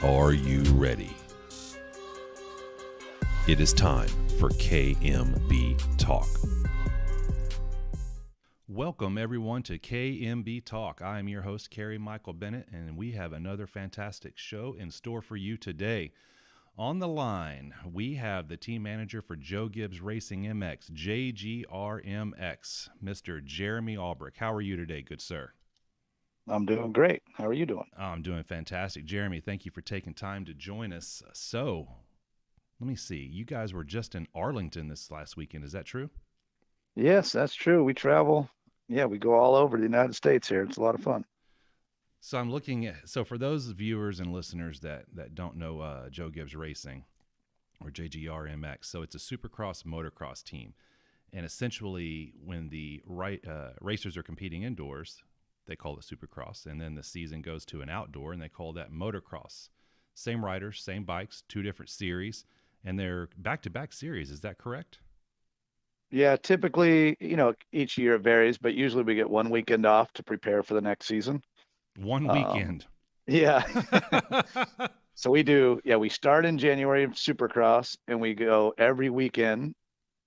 Are you ready? It is time for KMB Talk. Welcome, everyone, to KMB Talk. I am your host, Carmichael Bennett, and we have another fantastic show in store for you today. On the line, we have the team manager for Joe Gibbs Racing MX, JGRMX, Mr. Jeremy Albrecht. How are you today, good sir? I'm doing great. How are you doing? I'm doing fantastic. Jeremy, thank you for taking time to join us. So, let me see. You guys were just in Arlington this last weekend. Is that true? Yes, that's true. We travel. Yeah, we go all over the United States here. It's a lot of fun. So I'm looking at, so for those viewers and listeners that don't know Joe Gibbs Racing or JGRMX, so it's a Supercross motocross team. And essentially when the racers are competing indoors, they call it Supercross. And then the season goes to an outdoor and they call that motocross. Same riders, same bikes, two different series, and they're back-to-back series. Is that correct? Yeah, typically, each year it varies, but usually we get one weekend off to prepare for the next season. One weekend. Yeah. So we start in January of Supercross and we go every weekend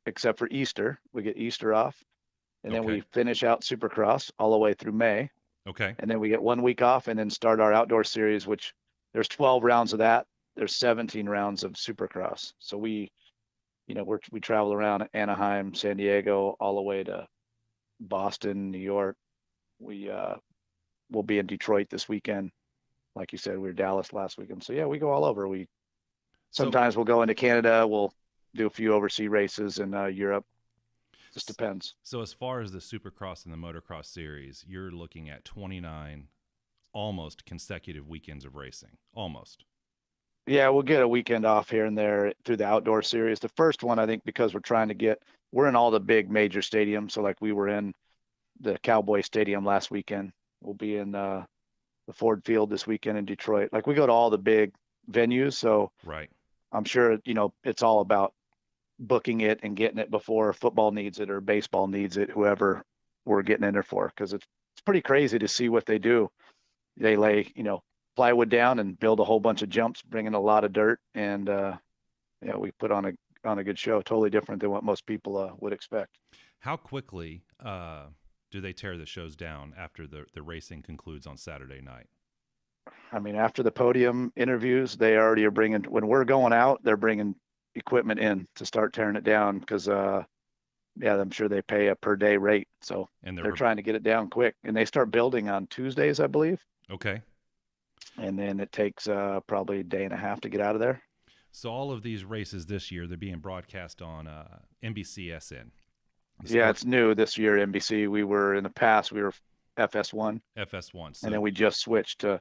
except for Easter. We get Easter off. And then we finish out Supercross all the way through May. Okay. And then we get 1 week off and then start our outdoor series, which there's 12 rounds of that. There's 17 rounds of Supercross. So we travel around Anaheim, San Diego, all the way to Boston, New York. We'll be in Detroit this weekend. Like you said, we were Dallas last weekend. So yeah, we go all over. Sometimes we'll go into Canada. We'll do a few overseas races in Europe. Just depends. So as far as the Supercross and the motocross series, you're looking at 29 almost consecutive weekends of racing. Almost. Yeah, we'll get a weekend off here and there through the outdoor series. The first one, I think, because we're in all the big major stadiums. So like we were in the Cowboy Stadium last weekend. We'll be in the Ford Field this weekend in Detroit. Like we go to all the big venues. So right. I'm sure, it's all about booking it and getting it before football needs it or baseball needs it, whoever we're getting in there for. Because it's pretty crazy to see what they do. They lay, plywood down and build a whole bunch of jumps, bring in a lot of dirt, and we put on a good show. Totally different than what most people would expect. How quickly do they tear the shows down after the racing concludes on Saturday night? I mean, after the podium interviews, they already are bringing. When we're going out, they're bringing equipment in to start tearing it down because I'm sure they pay a per day rate, so they're trying to get it down quick, and they start building on Tuesdays, I believe. Okay. And then it takes probably a day and a half to get out of there. So all of these races this year, they're being broadcast on NBCSN. Yeah, it's new this year, NBC. We were in the past, we were FS1. FS1. So. And then we just switched to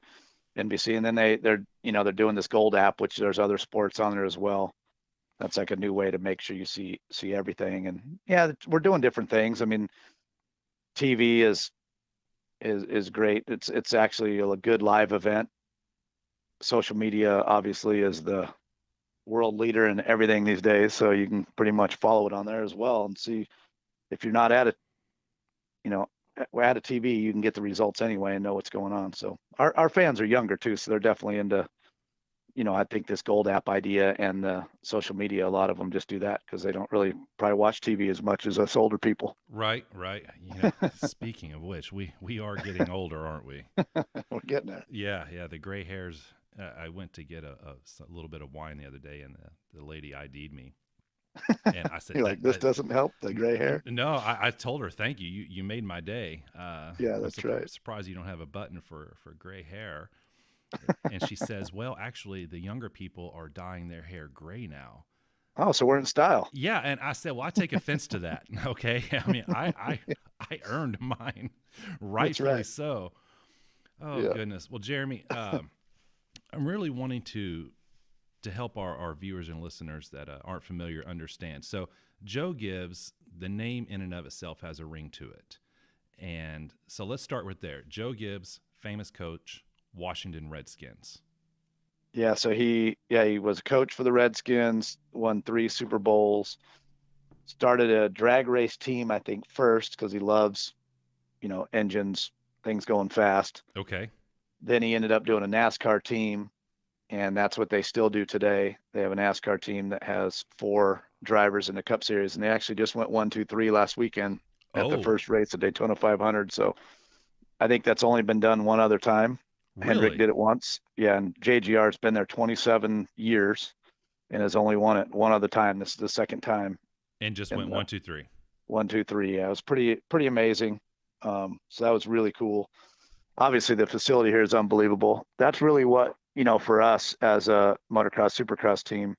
NBC, and then they're doing this Gold app, which there's other sports on there as well. That's like a new way to make sure you see everything. And yeah, we're doing different things. I mean, TV is great. It's actually a good live event. Social media obviously is the world leader in everything these days, so you can pretty much follow it on there as well and see if you're not at a TV, you can get the results anyway and know what's going on. So our fans are younger too, so they're definitely into I think this Gold app idea and the social media, a lot of them just do that because they don't really probably watch TV as much as us older people. Right. Speaking of which, we are getting older, aren't we? We're getting there. Yeah. The gray hairs. I went to get a little bit of wine the other day, and the lady ID'd me. And I said, "You're like, this doesn't help the gray hair." No, I told her, "Thank you. You made my day." Yeah, that's right. Surprised you don't have a button for gray hair. And she says, well, actually, the younger people are dyeing their hair gray now. Oh, so we're in style. Yeah, and I said, well, I take offense to that. Okay, I mean, I earned mine, rightfully right. So. Oh yeah. Goodness. Well, Jeremy, I'm really wanting to help our viewers and listeners that aren't familiar understand. So, Joe Gibbs, the name in and of itself has a ring to it, and so let's start with there. Joe Gibbs, famous coach. Washington Redskins. Yeah, so he was a coach for the Redskins, won 3 Super Bowls, started a drag race team, I think, first because he loves, engines, things going fast. Okay. Then he ended up doing a NASCAR team, and that's what they still do today. They have a NASCAR team that has 4 drivers in the Cup Series, and they actually just went 1, 2, 3 last weekend at the first race of Daytona 500. So I think that's only been done one other time. Really? Hendrick did it once. Yeah, and JGR has been there 27 years and has only won it one other time. This is the second time. And just went 1, 2, 3. 1, 2, 3. Yeah, it was pretty amazing. So that was really cool. Obviously, the facility here is unbelievable. That's really what, for us as a motocross, supercross team,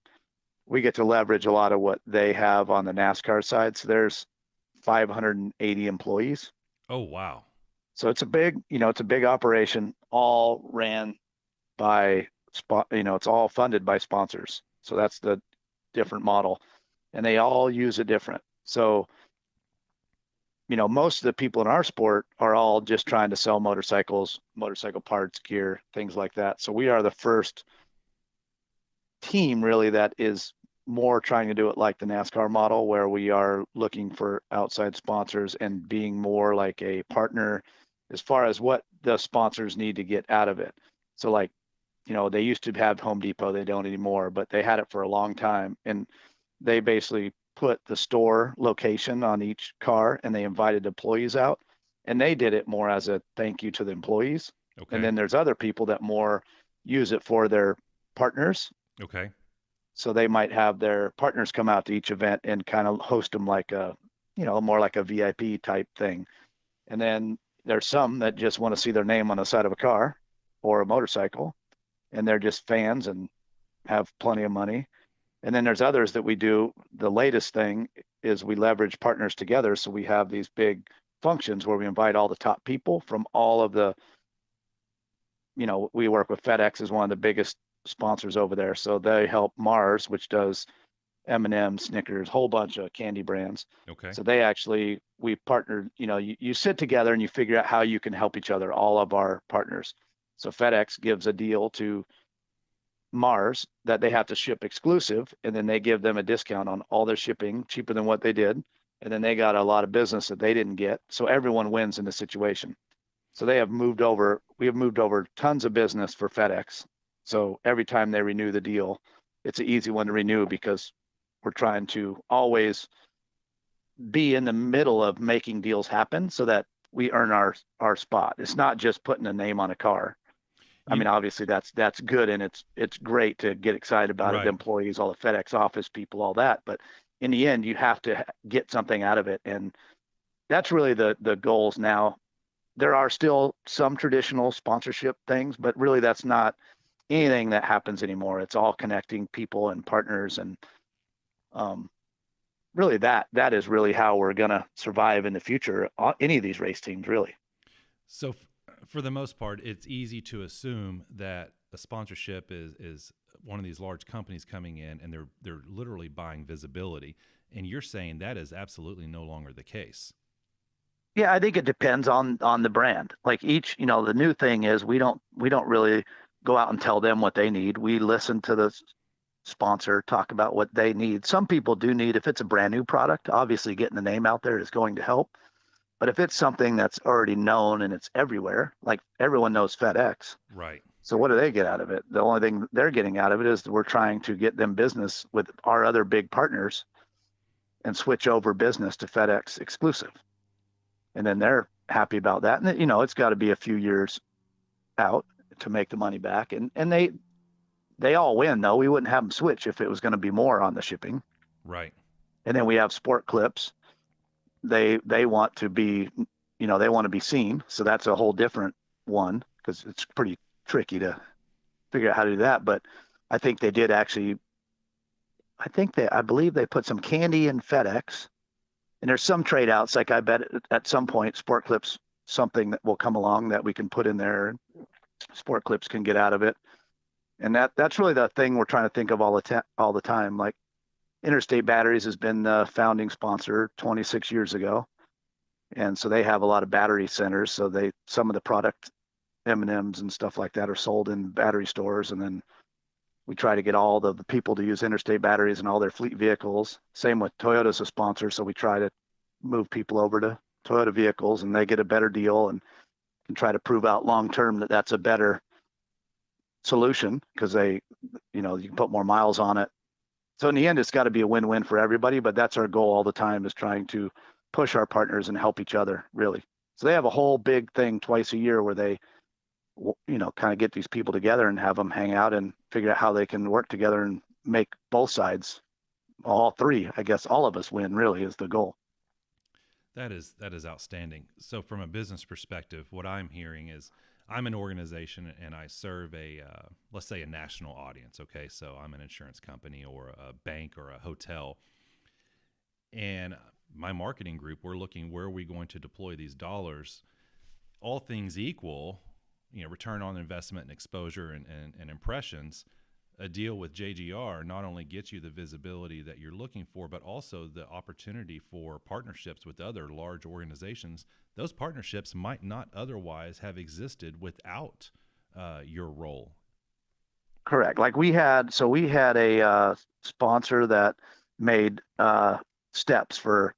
we get to leverage a lot of what they have on the NASCAR side. So there's 580 employees. Oh, wow. So it's a big, it's a big operation, all ran by, it's all funded by sponsors. So that's the different model, and they all use it different. So, most of the people in our sport are all just trying to sell motorcycles, motorcycle parts, gear, things like that. So we are the first team really that is more trying to do it like the NASCAR model, where we are looking for outside sponsors and being more like a partner as far as what the sponsors need to get out of it. So like, they used to have Home Depot, they don't anymore, but they had it for a long time. And they basically put the store location on each car, and they invited employees out, and they did it more as a thank you to the employees. Okay. And then there's other people that more use it for their partners. Okay. So they might have their partners come out to each event and kind of host them like a, more like a VIP type thing. And then there's some that just want to see their name on the side of a car or a motorcycle, and they're just fans and have plenty of money. And then there's others that we do. The latest thing is we leverage partners together. So we have these big functions where we invite all the top people from all of the, we work with FedEx as one of the biggest sponsors over there. So they help Mars, which does M&M, Snickers, whole bunch of candy brands. Okay. So they actually, we partnered, you sit together and you figure out how you can help each other, all of our partners. So FedEx gives a deal to Mars that they have to ship exclusive, and then they give them a discount on all their shipping, cheaper than what they did. And then they got a lot of business that they didn't get. So everyone wins in the situation. So we have moved over tons of business for FedEx. So every time they renew the deal, it's an easy one to renew because we're trying to always be in the middle of making deals happen so that we earn our spot. It's not just putting a name on a car. I mean, obviously that's good, and it's great to get excited about it. The employees, all the FedEx office people, all that. But in the end, you have to get something out of it, and that's really the goals now. There are still some traditional sponsorship things, but really that's not anything that happens anymore. It's all connecting people and partners, and really that is really how we're gonna survive in the future. Any of these race teams, really. So. For the most part, it's easy to assume that a sponsorship is one of these large companies coming in, and they're literally buying visibility. And you're saying that is absolutely no longer the case. Yeah, I think it depends on the brand. Like each, the new thing is we don't really go out and tell them what they need. We listen to the sponsor talk about what they need. Some people do need, if it's a brand new product, obviously getting the name out there is going to help. But if it's something that's already known and it's everywhere, like everyone knows FedEx. Right. So what do they get out of it? The only thing they're getting out of it is that we're trying to get them business with our other big partners and switch over business to FedEx exclusive. And then they're happy about that. And, it's got to be a few years out to make the money back. And they all win, though. We wouldn't have them switch if it was going to be more on the shipping. Right. And then we have Sport Clips. They want to be, they want to be seen. So that's a whole different one because it's pretty tricky to figure out how to do that. But I think they did actually, I believe they put some candy in FedEx, and there's some trade outs. Like I bet at some point Sport Clips, something that will come along that we can put in there. Sport Clips can get out of it. And that's really the thing we're trying to think of all the time. Like, Interstate Batteries has been the founding sponsor 26 years ago. And so they have a lot of battery centers. So some of the product M&Ms and stuff like that are sold in battery stores. And then we try to get all the people to use Interstate Batteries in all their fleet vehicles. Same with Toyota's a sponsor. So we try to move people over to Toyota vehicles, and they get a better deal and can try to prove out long-term that that's a better solution because they, you can put more miles on it. So in the end, it's got to be a win-win for everybody, but that's our goal all the time, is trying to push our partners and help each other, really. So they have a whole big thing twice a year where they, kind of get these people together and have them hang out and figure out how they can work together and make both sides, all three, I guess all of us win, really, is the goal. That is outstanding. So from a business perspective, what I'm hearing is I'm an organization and I serve let's say a national audience. Okay. So I'm an insurance company or a bank or a hotel, and my marketing group, we're looking, where are we going to deploy these dollars? All things equal, return on investment and exposure and impressions. A deal with JGR not only gets you the visibility that you're looking for, but also the opportunity for partnerships with other large organizations. Those partnerships might not otherwise have existed without your role. Correct. Like we had a sponsor that made steps for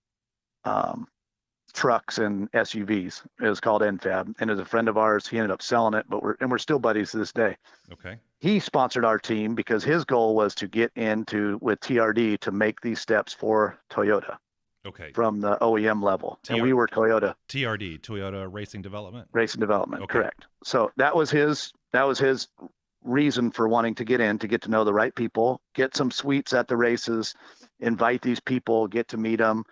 trucks and SUVs. It was called NFAB, and as a friend of ours, he ended up selling it, but we're still buddies to this day. Okay. He sponsored our team because his goal was to get into with TRD to make these steps for Toyota. Okay. From the OEM level. And we were Toyota. TRD, Toyota Racing Development. Racing Development, okay. Correct. So that was his reason for wanting to get in, to get to know the right people, get some suites at the races, invite these people, get to meet them,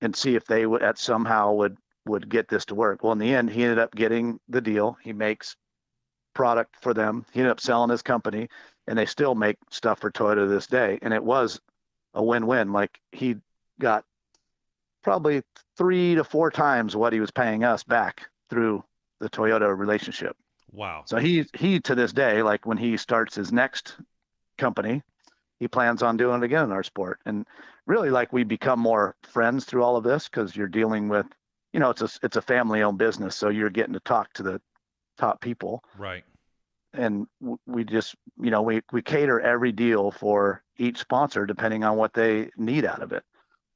and see if they would get this to work. Well, in the end, he ended up getting the deal. He makes product for them. He ended up selling his company, and they still make stuff for Toyota to this day. And it was a win-win. Like, he got probably 3 to 4 times what he was paying us back through the Toyota relationship. Wow. So he to this day, like when he starts his next company, he plans on doing it again in our sport. And really, like, we become more friends through all of this, because you're dealing with, it's a family-owned business, so you're getting to talk to the top people. Right. And we just, we cater every deal for each sponsor depending on what they need out of it.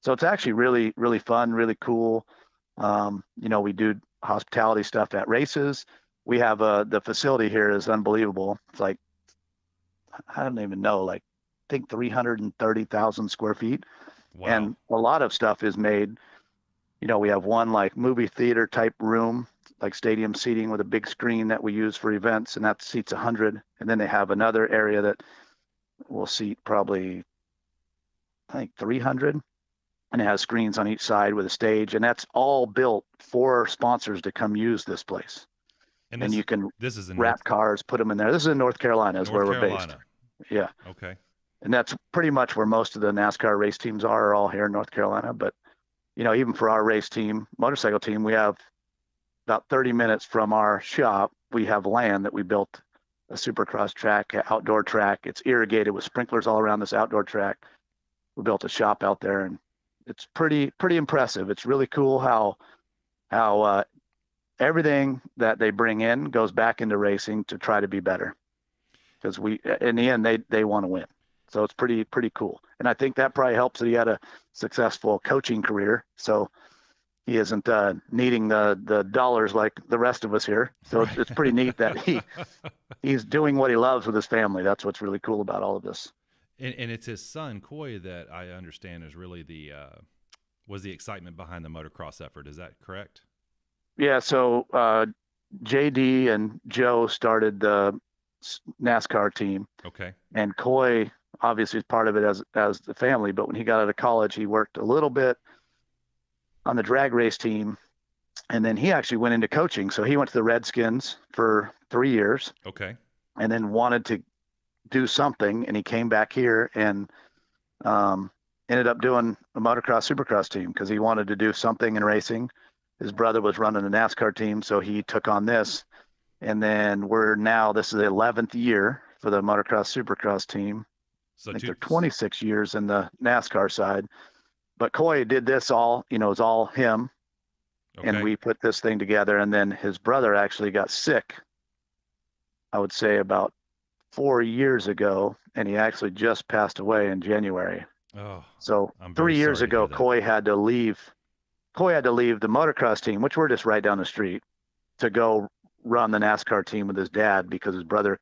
So it's actually really, really fun, really cool. We do hospitality stuff at races. We have the facility here is unbelievable. It's like, I don't even know, like, I think 330,000 square feet. Wow. And a lot of stuff is made, we have one like movie theater type room, like stadium seating with a big screen that we use for events, and that seats 100. And then they have another area that will seat probably, I think, 300. And it has screens on each side with a stage, and that's all built for sponsors to come use this place. And you can wrap cars, put them in there. This is in North Carolina, is where we're based. Yeah. Okay. And that's pretty much where most of the NASCAR race teams are all here in North Carolina. But, even for our race team, motorcycle team, we have about 30 minutes from our shop. We have land that we built, a Supercross track, an outdoor track. It's irrigated with sprinklers all around this outdoor track. We built a shop out there, and it's pretty impressive. It's really cool how everything that they bring in goes back into racing to try to be better, because in the end, they want to win. So it's pretty cool. And I think that probably helps that he had a successful coaching career. So he isn't needing the dollars like the rest of us here. So it's pretty neat that he's doing what he loves with his family. That's what's really cool about all of this. And it's his son, Coy, that I understand is really was the excitement behind the motocross effort. Is that correct? Yeah. So JD and Joe started the NASCAR team. Okay. And Coy obviously is part of it as the family, but when he got out of college, he worked a little bit on the drag race team, and then he actually went into coaching. So he went to the Redskins for 3 years. Okay. And then wanted to do something, and he came back here and ended up doing a motocross supercross team because he wanted to do something in racing. His brother was running a NASCAR team, so he took on this. And then this is the 11th year for the motocross supercross team. So I think they're 26 years in the NASCAR side. But Coy did this all, it's all him. Okay. And we put this thing together. And then his brother actually got sick, I would say about 4 years ago, and he actually just passed away in January. Oh, so 3 years ago, Coy had to leave the motocross team, which we're just right down the street, to go run the NASCAR team with his dad because his brother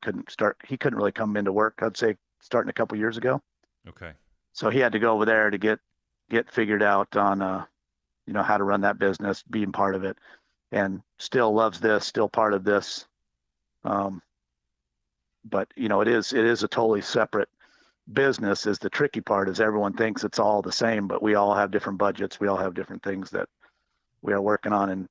he couldn't really come into work, I'd say, starting a couple years ago. Okay. So he had to go over there to get figured out on, how to run that business, being part of it, and still loves this, still part of this. But it is a totally separate business. Is the tricky part, is everyone thinks it's all the same, but we all have different budgets. We all have different things that we are working on. And,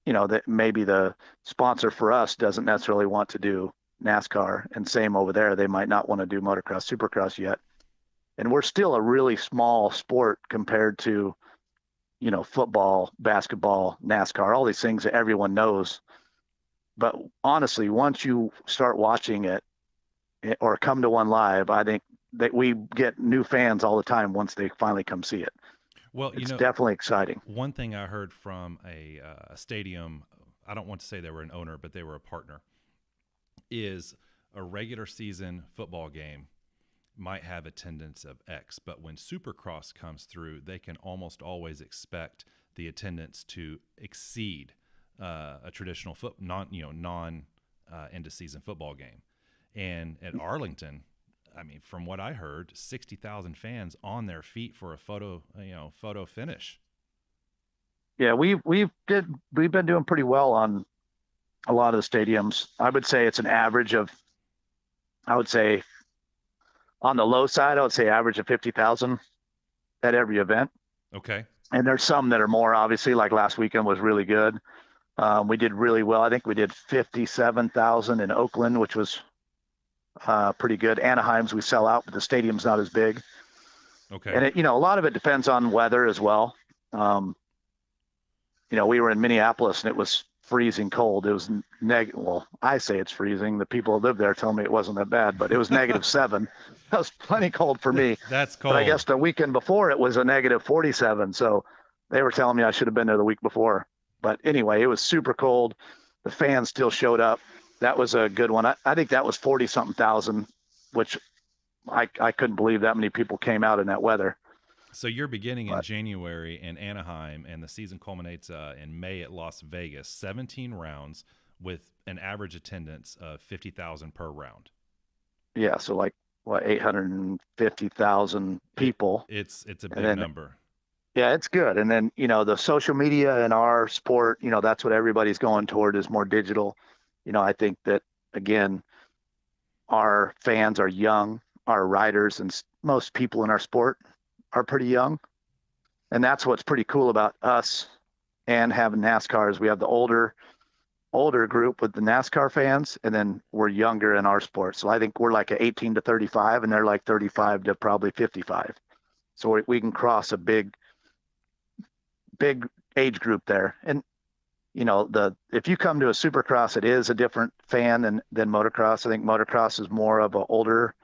that maybe the sponsor for us doesn't necessarily want to do NASCAR, and same over there. They might not want to do motocross, supercross yet. And we're still a really small sport compared to, football, basketball, NASCAR, all these things that everyone knows. But honestly, once you start watching it or come to one live, I think that we get new fans all the time once they finally come see it. Well, it's definitely exciting. One thing I heard from a stadium, I don't want to say they were an owner, but they were a partner, is a regular season football game might have attendance of X, but when Supercross comes through, they can almost always expect the attendance to exceed a traditional non end of season football game. And at Arlington, I mean, from what I heard, 60,000 fans on their feet for a photo finish. Yeah, we've been doing pretty well on a lot of the stadiums. I would say it's an average of, on the low side, I would say average of 50,000 at every event. Okay. And there's some that are more, obviously, like last weekend was really good. We did really well. I think we did 57,000 in Oakland, which was pretty good. Anaheim's we sell out, but the stadium's not as big. Okay. And a lot of it depends on weather as well. We were in Minneapolis and it was freezing cold. It was well, I say it's freezing. The people who live there tell me it wasn't that bad, but it was -7. That was plenty cold for me. That's cold. But I guess the weekend before it was a -47. So they were telling me I should have been there the week before. But anyway, it was super cold. The fans still showed up. That was a good one. I think that was 40-something thousand, which I couldn't believe that many people came out in that weather. So you're beginning in January in Anaheim, and the season culminates in May at Las Vegas. 17 rounds with an average attendance of 50,000 per round. Yeah, so 850,000 people. It's a big number. Yeah, it's good. And then the social media in our sport, that's what everybody's going toward, is more digital. I think that, again, our fans are young. Our riders and most people in our sport are pretty young. And that's what's pretty cool about us and having NASCAR is we have the older group with the NASCAR fans, and then we're younger in our sport. So I think we're like 18 to 35, and they're like 35 to probably 55. So we can cross a big age group there. And if you come to a Supercross, it is a different fan than motocross. I think motocross is more of an older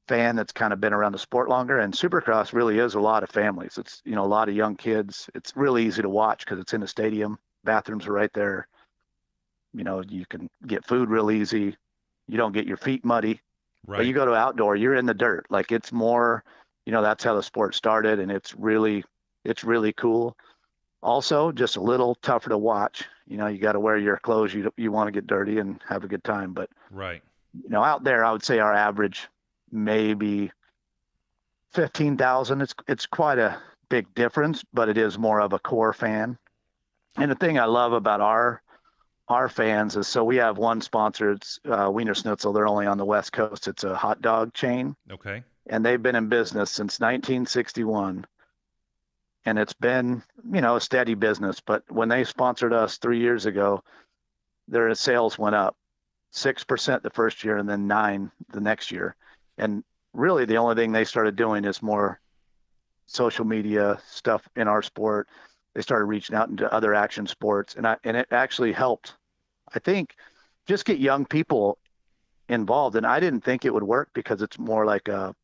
fan that's kind of been around the sport longer, and Supercross really is a lot of families. It's a lot of young kids. It's really easy to watch because it's in a stadium. Bathrooms are right there. You can get food real easy. You don't get your feet muddy. Right. But you go to outdoor, you're in the dirt. Like, it's more, that's how the sport started, and it's really cool. Also, just a little tougher to watch. You got to wear your clothes. You want to get dirty and have a good time. But right. Out there, I would say our average maybe 15,000. It's quite a big difference, but it is more of a core fan. And the thing I love about our fans is, so we have one sponsor. It's Wiener Schnitzel. They're only on the West Coast. It's a hot dog chain. Okay. And they've been in business since 1961. And it's been, a steady business. But when they sponsored us 3 years ago, their sales went up 6% the first year and then 9% the next year. And really the only thing they started doing is more social media stuff in our sport. They started reaching out into other action sports, and it actually helped, I think, just get young people involved. And I didn't think it would work because it's more like a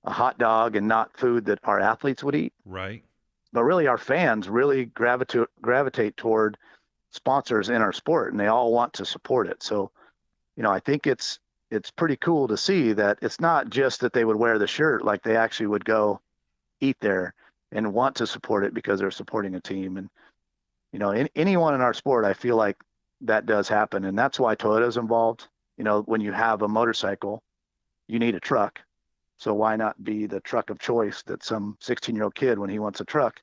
hot dog and not food that our athletes would eat. Right. But really our fans really gravitate toward sponsors in our sport, and they all want to support it. So, I think it's pretty cool to see that it's not just that they would wear the shirt, like they actually would go eat there and want to support it because they're supporting a team. And, anyone in our sport, I feel like that does happen. And that's why Toyota's involved. When you have a motorcycle, you need a truck. So why not be the truck of choice that some 16-year-old kid, when he wants a truck,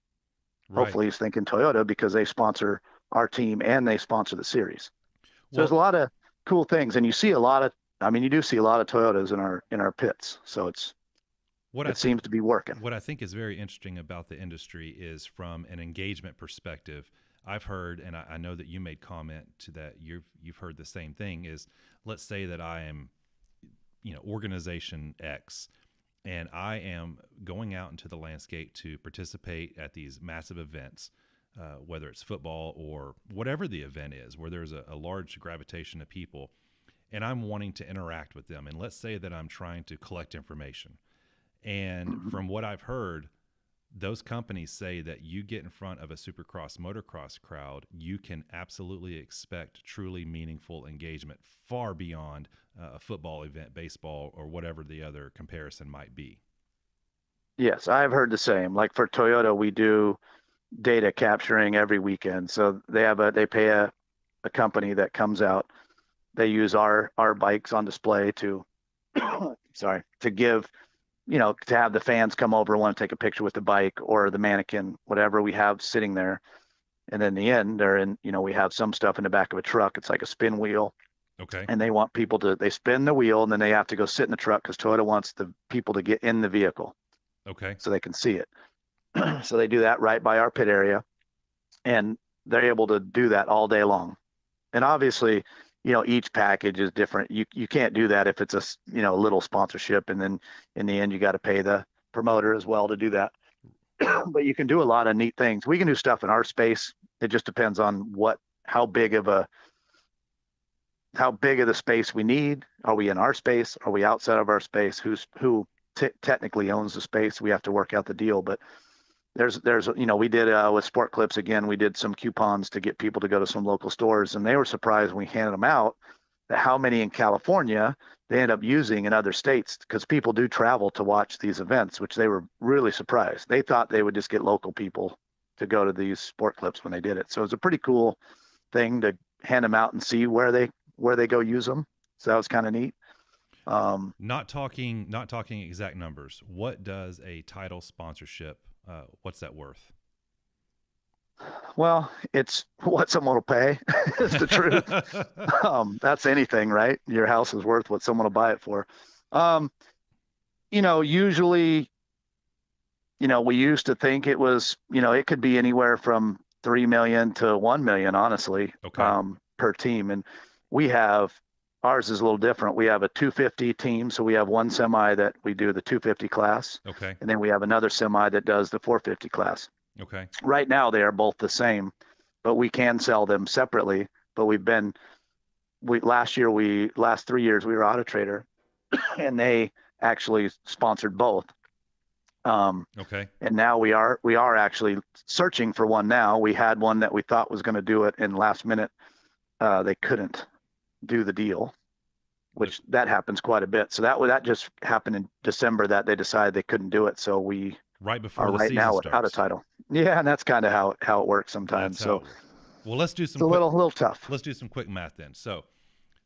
Right. hopefully he's thinking Toyota, because they sponsor our team and they sponsor the series. So Well, there's a lot of cool things. And you see a lot of, you do see a lot of Toyotas in our pits. So it seems to be working. What I think is very interesting about the industry is from an engagement perspective. I've heard, and I know that you made comment to that, you've heard the same thing, is let's say that I am, organization X, and I am going out into the landscape to participate at these massive events, whether it's football or whatever the event is, where there's a large gravitation of people, and I'm wanting to interact with them. And let's say that I'm trying to collect information. And from what I've heard, those companies say that you get in front of a Supercross, motocross crowd, you can absolutely expect truly meaningful engagement far beyond a football event, baseball, or whatever the other comparison might be. Yes, I've heard the same. Like for Toyota, we do data capturing every weekend. So they pay a company that comes out. They use our bikes on display to give, to have the fans come over and want to take a picture with the bike or the mannequin, whatever we have sitting there. And then in the end, we have some stuff in the back of a truck. It's like a spin wheel. Okay. And they want people they spin the wheel, and then they have to go sit in the truck because Toyota wants the people to get in the vehicle. Okay. So they can see it. So they do that right by our pit area, and they're able to do that all day long. And obviously, each package is different. You can't do that if it's a little sponsorship, and then in the end you got to pay the promoter as well to do that. But you can do a lot of neat things. We can do stuff in our space. It just depends on how big of the space we need. Are we in our space? Are we outside of our space? Who technically owns the space? We have to work out the deal. But there's we did with Sport Clips again. We did some coupons to get people to go to some local stores, and they were surprised when we handed them out that how many in California they end up using in other states, because people do travel to watch these events, which they were really surprised. They thought they would just get local people to go to these Sport Clips when they did it. So it's a pretty cool thing to hand them out and see where they go use them. So that was kind of neat. Not talking exact numbers. What does a title sponsorship, what's that worth? Well, it's what someone will pay. It's the truth. That's anything, right? Your house is worth what someone will buy it for. Usually, we used to think it was, it could be anywhere from 3 million to 1 million, honestly, okay. Per team. And ours is a little different. We have a 250 team. So we have one semi that we do the 250 class. Okay. And then we have another semi that does the 450 class. Okay. Right now they are both the same, but we can sell them separately. But last 3 years we were Auto Trader and they actually sponsored both. Okay. And now we are actually searching for one now. We had one that we thought was going to do it, and last minute they couldn't do the deal, which that happens quite a bit. So that just happened in December that they decided they couldn't do it. So we right before are the right season now starts. without a title. Yeah, and that's kind of how it works sometimes. Well, let's do some. It's a little tough. Let's do some quick math then. So,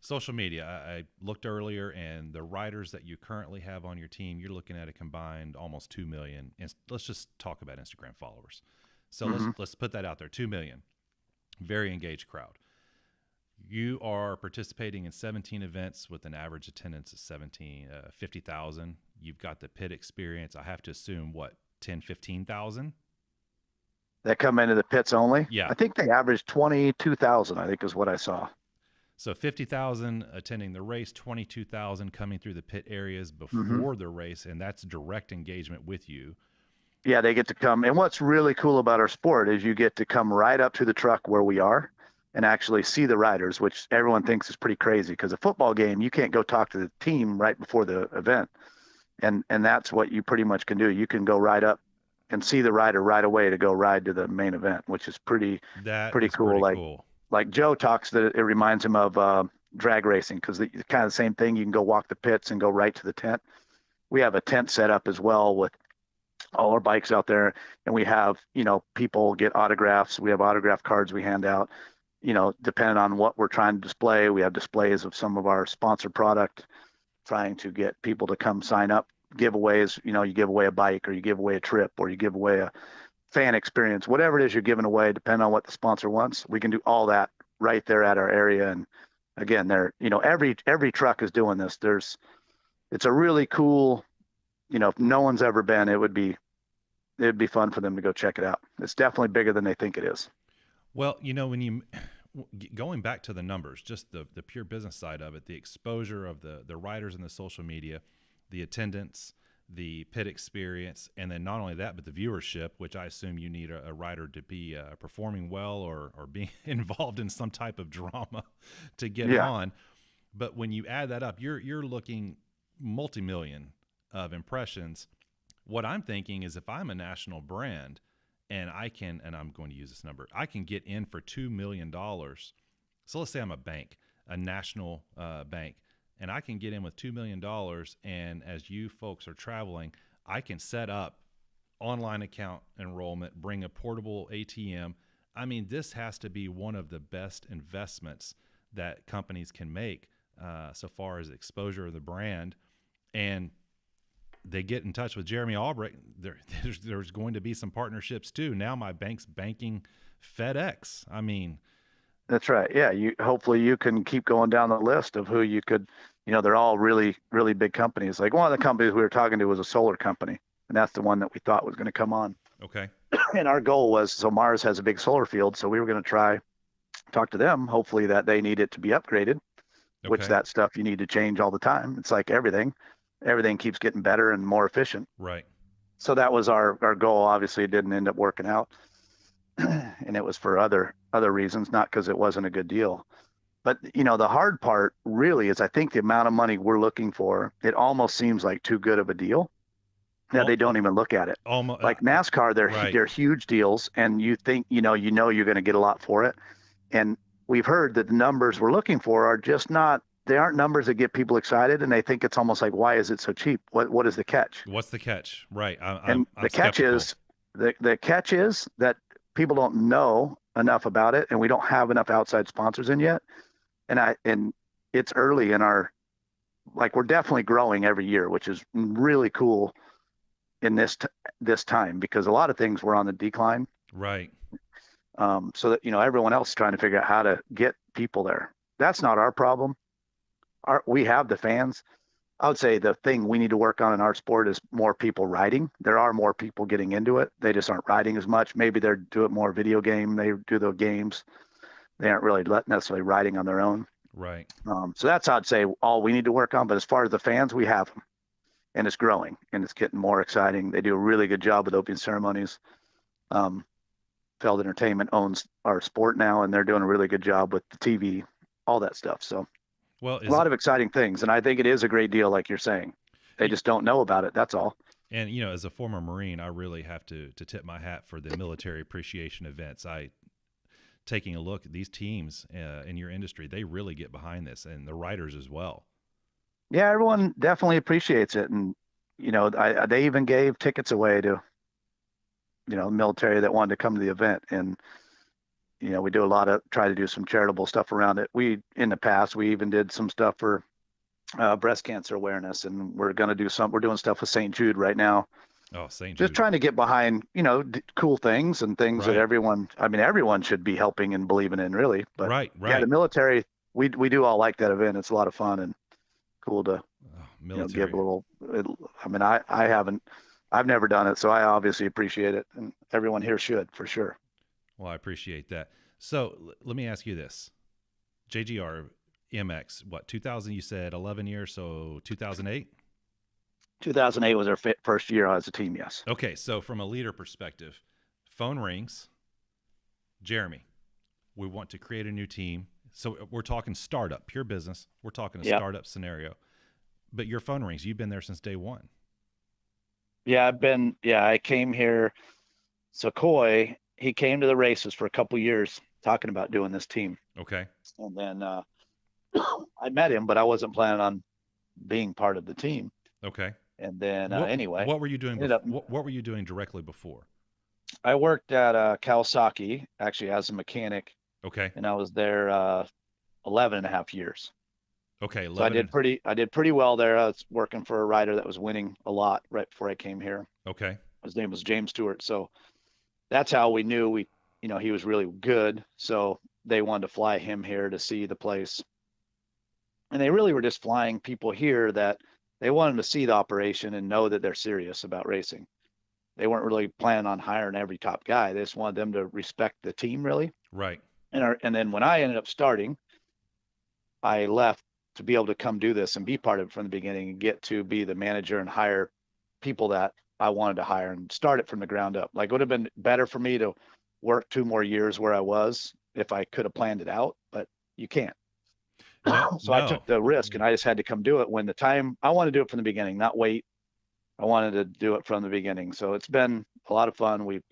social media. I looked earlier, and the riders that you currently have on your team, you're looking at a combined almost 2 million. And let's just talk about Instagram followers. So let's put that out there. 2 million, very engaged crowd. You are participating in 17 events with an average attendance of 50,000. You've got the pit experience. I have to assume 10-15,000 that come into the pits only. Yeah, I think they average 22,000. I think is what I saw. So 50,000 attending the race, 22,000 coming through the pit areas before the race, and that's direct engagement with you. Yeah, they get to come. And what's really cool about our sport is you get to come right up to the truck where we are and actually see the riders, which everyone thinks is pretty crazy, because a football game, you can't go talk to the team right before the event. And that's what you pretty much can do. You can go right up and see the rider right away to go ride to the main event, which is pretty cool. Like Joe talks that it reminds him of drag racing, because the kind of the same thing. You can go walk the pits and go right to the tent. We have a tent set up as well with all our bikes out there, and we have, people get autographs. We have autograph cards we hand out. depending on what we're trying to display, we have displays of some of our sponsored product, trying to get people to come sign up. Giveaways, you give away a bike, or you give away a trip, or you give away a fan experience, whatever it is you're giving away, depending on what the sponsor wants. We can do all that right there at our area. And again, every truck is doing this. It's a really cool, if no one's ever been, it'd be fun for them to go check it out. It's definitely bigger than they think it is. Well, when you going back to the numbers, just the pure business side of it, the exposure of the riders and the social media, the attendance, the pit experience, and then not only that, but the viewership, which I assume you need a rider to be performing well or being involved in some type of drama to get on. But when you add that up, you're looking multi-million of impressions. What I'm thinking is, if I'm a national brand and I'm going to use this number, I can get in for $2 million. So let's say I'm a national bank, and I can get in with $2 million. And as you folks are traveling, I can set up online account enrollment, bring a portable ATM. I mean, this has to be one of the best investments that companies can make so far as exposure of the brand. And they get in touch with Jeremy Albrecht. There's going to be some partnerships too. Now my bank's banking FedEx. I mean, that's right. Yeah. Hopefully you can keep going down the list of who you could, they're all really, really big companies. Like one of the companies we were talking to was a solar company, and that's the one that we thought was going to come on. Okay. And our goal was, so Mars has a big solar field, so we were going to talk to them, hopefully that they need it to be upgraded, which that stuff you need to change all the time. It's like everything keeps getting better and more efficient. Right. So that was our goal. Obviously it didn't end up working out. And it was for other reasons, not because it wasn't a good deal. But the hard part really is, I think the amount of money we're looking for, it almost seems like too good of a deal that they don't even look at it. Like NASCAR, they're huge deals, and you think you're going to get a lot for it. And we've heard that the numbers we're looking for are just not. They aren't numbers that get people excited, and they think it's almost like, why is it so cheap? What is the catch? What's the catch? Right. I'm catch is the catch is that people don't know enough about it, and we don't have enough outside sponsors in yet. And it's early in our, we're definitely growing every year, which is really cool in this time, because a lot of things were on the decline. Right. So that, everyone else is trying to figure out how to get people there. That's not our problem. We have the fans. I would say the thing we need to work on in our sport is more people riding. There are more people getting into it. They just aren't riding as much. Maybe they're doing more video game. They do the games. They aren't really necessarily riding on their own. Right. So that's, I'd say, all we need to work on. But as far as the fans, we have them, and it's growing, and it's getting more exciting. They do a really good job with opening ceremonies. Feld Entertainment owns our sport now, and they're doing a really good job with the TV, all that stuff. So a lot of exciting things. And I think it is a great deal, like you're saying. They just don't know about it. That's all. And, as a former Marine, I really have to tip my hat for the military appreciation events. Taking a look at these teams in your industry, they really get behind this, and the riders as well. Yeah, everyone definitely appreciates it. And, they even gave tickets away to, military that wanted to come to the event. And, we do try to do some charitable stuff around it. In the past, we even did some stuff for breast cancer awareness, and we're doing stuff with St. Jude right now. Oh, St. Jude. Just trying to get behind, cool things and things that everyone should be helping and believing in, really. But right. Yeah, the military, we do all like that event. It's a lot of fun and cool to give a little. I've never done it, so I obviously appreciate it, and everyone here should, for sure. Well, I appreciate that. So let me ask you this: JGRMX, 2000? You said 11 years, so 2008. 2008 was our first year as a team, yes. Okay, so from a leader perspective, phone rings. Jeremy, we want to create a new team. So we're talking startup, pure business. We're talking a startup scenario. But your phone rings. You've been there since day one. Yeah, I came here. So Coy, he came to the races for a couple years talking about doing this team. Okay. And then I met him, but I wasn't planning on being part of the team. Okay. And then anyway, what were you doing? What were you doing directly before? I worked at Kawasaki, actually, as a mechanic. Okay. And I was there 11 and a half years. Okay. So I did pretty well there. I was working for a rider that was winning a lot right before I came here. Okay. His name was James Stewart. So that's how we knew he was really good. So they wanted to fly him here to see the place. And they really were just flying people here that they wanted to see the operation and know that they're serious about racing. They weren't really planning on hiring every top guy. They just wanted them to respect the team, really. Right. And then when I ended up starting, I left to be able to come do this and be part of it from the beginning and get to be the manager and hire people that I wanted to hire and start it from the ground up. Like, it would have been better for me to work 2 more years where I was if I could have planned it out, but you can't. So I took the risk and I just had to come do it when the time. I wanted to do it from the beginning, not wait. I wanted to do it from the beginning. So it's been a lot of fun. We've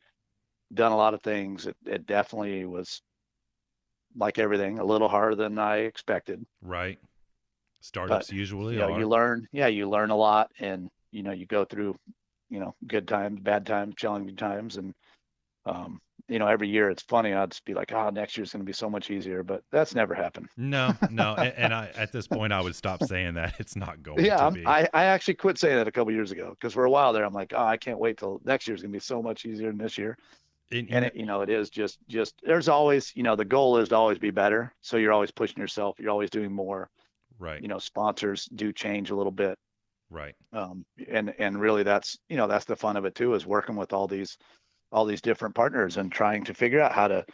done a lot of things. It definitely was, like everything, a little harder than I expected. Right. Startups usually are. You learn a lot, and you go through, good times, bad times, challenging times, and every year it's funny. I'd just be like, oh, next year's going to be so much easier, but that's never happened. No. And I, at this point, I would stop saying that. It's not going to be. I actually quit saying that a couple years ago, because for a while there, I'm like, oh, I can't wait till next year's going to be so much easier than this year. It is just there's always, the goal is to always be better. So you're always pushing yourself. You're always doing more. Right. Sponsors do change a little bit. Right. And really that's the fun of it too, is working with all these different partners and trying to figure out how to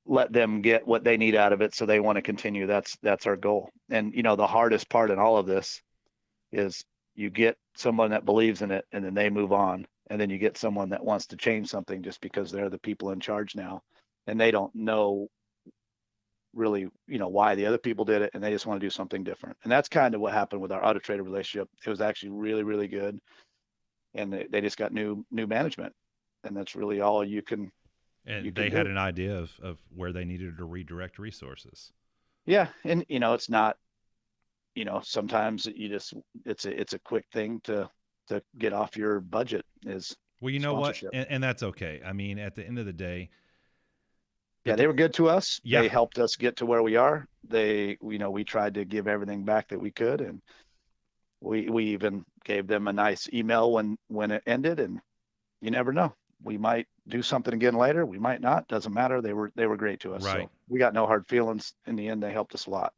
let them get what they need out of it so they want to continue. That's our goal. And the hardest part in all of this is you get someone that believes in it and then they move on, and then you get someone that wants to change something just because they're the people in charge now and they don't know really why the other people did it, and they just want to do something different. And that's kind of what happened with our Auto Trader relationship. It was actually really, really good, and they just got new management, and that's really all you can. And they had an idea of where they needed to redirect resources. Yeah, and it's not, sometimes it's a quick thing to get off your budget is. Well, you know what, and that's okay. I mean, at the end of the day. Yeah, they were good to us. Yeah. They helped us get to where we are. We tried to give everything back that we could, and we even gave them a nice email when it ended. And you never know, we might do something again later. We might not. Doesn't matter. They were great to us. Right. So we got no hard feelings. In the end, they helped us a lot.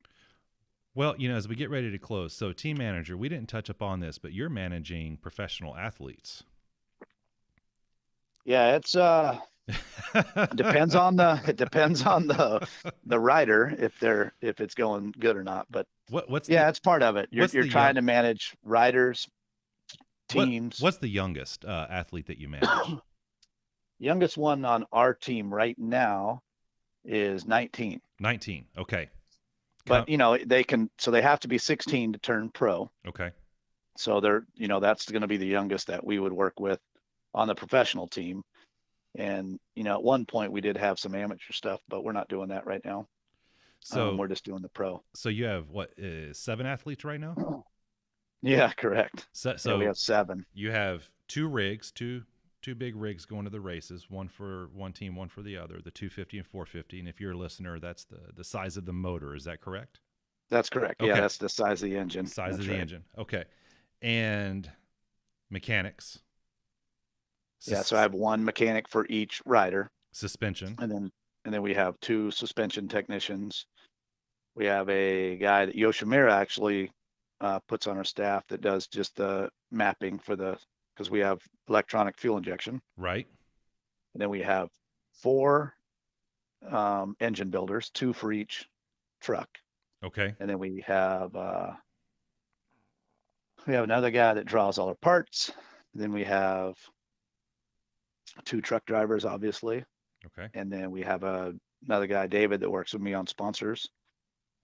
Well, as we get ready to close, so team manager, we didn't touch upon this, but you're managing professional athletes. Yeah, it's it depends on the rider if it's going good or not. But it's part of it. You're trying to manage riders, teams. What's the youngest athlete that you manage? Youngest one on our team right now is 19. 19. Okay. But they have to be 16 to turn pro. Okay. So that's going to be the youngest that we would work with on the professional team. And, at one point we did have some amateur stuff, but we're not doing that right now. So we're just doing the pro. So you have 7 athletes right now? Yeah, correct. So we have 7. You have 2 rigs, two big rigs going to the races, one for one team, one for the other, the 250 and 450. And if you're a listener, that's the size of the motor. Is that correct? That's correct. Okay. Yeah, that's the size of the engine. Engine. Okay. And mechanics. Yeah, so I have 1 mechanic for each rider. Suspension. And then we have 2 suspension technicians. We have a guy that Yoshimura actually puts on our staff that does just the mapping because we have electronic fuel injection. Right. And then we have 4 engine builders, 2 for each truck. Okay. And then we have another guy that draws all our parts. Then we have 2 truck drivers, obviously. Okay. And then we have another guy, David, that works with me on sponsors.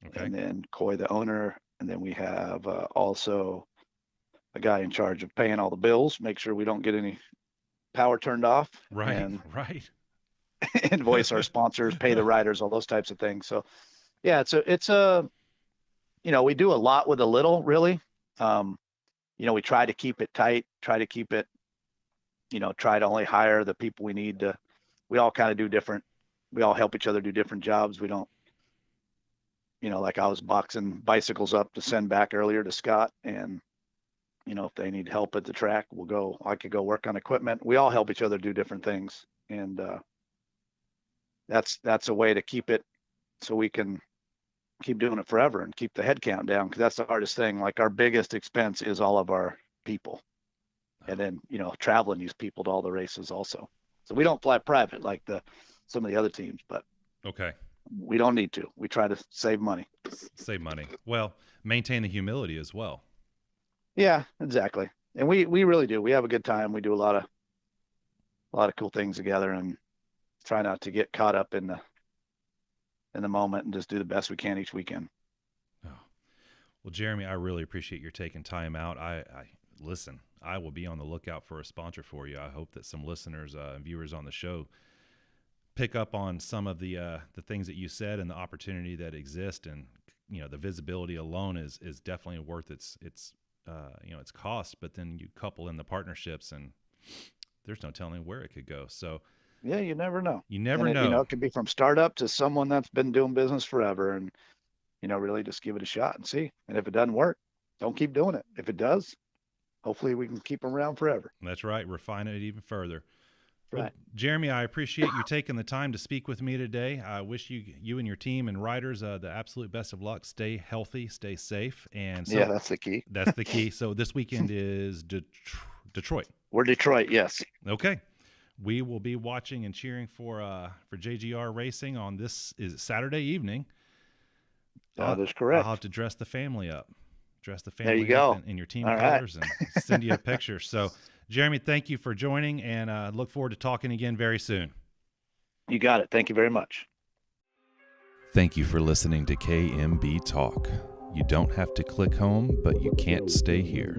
Okay. And then Coy, the owner. And then we have also a guy in charge of paying all the bills, make sure we don't get any power turned off. Right. And right. invoice our sponsors, pay the riders, all those types of things. So yeah, it's we do a lot with a little, really. We try to keep it tight, try to keep it, try to only hire the people we need to. We all kind of do different we all help each other do different jobs. We don't, like I was boxing bicycles up to send back earlier to Scott, and if they need help at the track, I could go work on equipment. We all help each other do different things. And that's a way to keep it so we can keep doing it forever and keep the head count down. Cause that's the hardest thing. Like our biggest expense is all of our people. And then, traveling these people to all the races also. So we don't fly private like some of the other teams, but okay, we don't need to. We try to save money. Save money. Well, maintain the humility as well. Yeah, exactly. And we really do. We have a good time. We do a lot of cool things together, and try not to get caught up in the moment and just do the best we can each weekend. Oh. Well, Jeremy, I really appreciate your taking time out. Listen, I will be on the lookout for a sponsor for you. I hope that some listeners and viewers on the show pick up on some of the things that you said and the opportunity that exists. And, the visibility alone is definitely worth its cost, but then you couple in the partnerships and there's no telling where it could go. So yeah, you never know. You never know. It could be from startup to someone that's been doing business forever, and, really just give it a shot and see. And if it doesn't work, don't keep doing it. If it does, hopefully we can keep them around forever. That's right. Refine it even further. Right. Well, Jeremy, I appreciate you taking the time to speak with me today. I wish you and your team and riders the absolute best of luck. Stay healthy, stay safe. And so, yeah, that's the key. That's the key. So this weekend is Detroit. We're Detroit, yes. Okay. We will be watching and cheering for JGR Racing on this is Saturday evening. That is correct. I'll have to dress the family up. There you go. In your team All colors right. And send you a picture. So, Jeremy, thank you for joining, and look forward to talking again very soon. You got it. Thank you very much. Thank you for listening to KMB Talk. You don't have to click home, but you can't stay here.